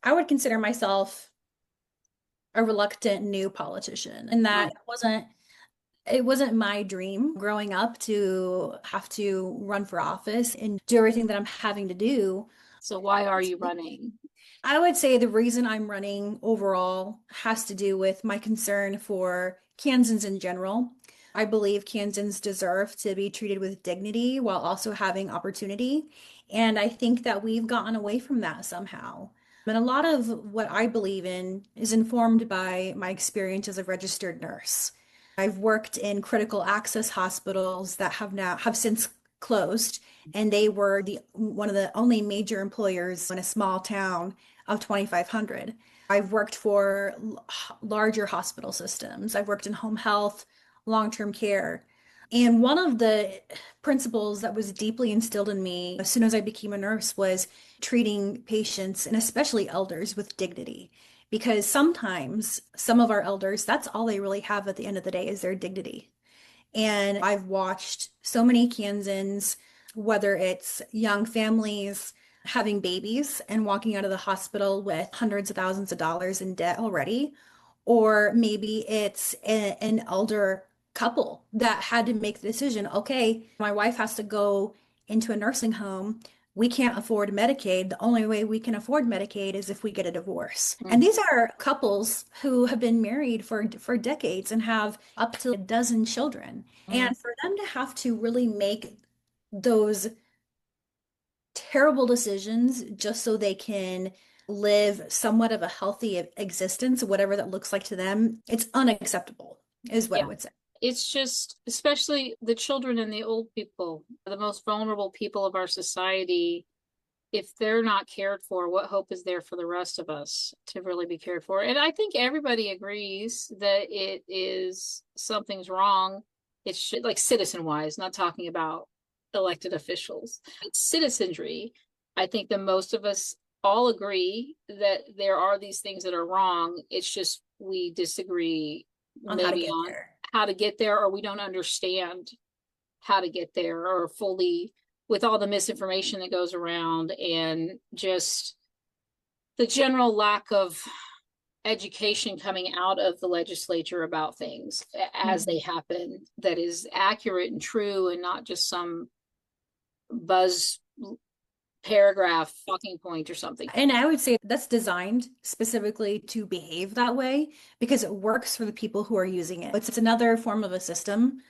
I would consider myself a reluctant new politician, and that Oh, it wasn't my dream growing up to have to run for office and do everything that I'm having to do. so why are you running? I would say the reason I'm running overall has to do with my concern for Kansans in general. I believe Kansans deserve to be treated with dignity while also having opportunity. And I think that we've gotten away from that somehow. And a lot of what I believe in is informed by my experience as a registered nurse. I've worked in critical access hospitals that have since closed, and they were the one of the only major employers in a small town of 2,500. I've worked for larger hospital systems. I've worked in home health, long-term care. And one of the principles that was deeply instilled in me as soon as I became a nurse was treating patients and especially elders with dignity. Because sometimes some of our elders, that's all they really have at the end of the day is their dignity. And I've watched so many Kansans, whether it's young families having babies and walking out of the hospital with hundreds of thousands of dollars in debt already, or maybe it's an elder couple that had to make the decision, okay, my wife has to go into a nursing home. We can't afford Medicaid. The only way we can afford Medicaid is if we get a divorce. And Mm, these are couples who have been married for decades and have up to a dozen children. mm. And for them to have to really make those terrible decisions just so they can live somewhat of a healthy existence, whatever that looks like to them, it's unacceptable, is what I Yeah. would say. It's just, especially the children and the old people, the most vulnerable people of our society. If they're not cared for, what hope is there for the rest of us to really be cared for? And I think everybody agrees that it is something's wrong. It should, like citizen wise, not talking about elected officials. It's citizenry. I think that most of us all agree that there are these things that are wrong. It's just we disagree On how to maybe get on there. how to get there, or we don't understand how to get there, or fully with all the misinformation that goes around and just the general lack of education coming out of the legislature about things as they Mhm. happen that is accurate and true and not just some buzz paragraph talking point or something. And I would say that's designed specifically to behave that way because it works for the people who are using it. It's another form of a system.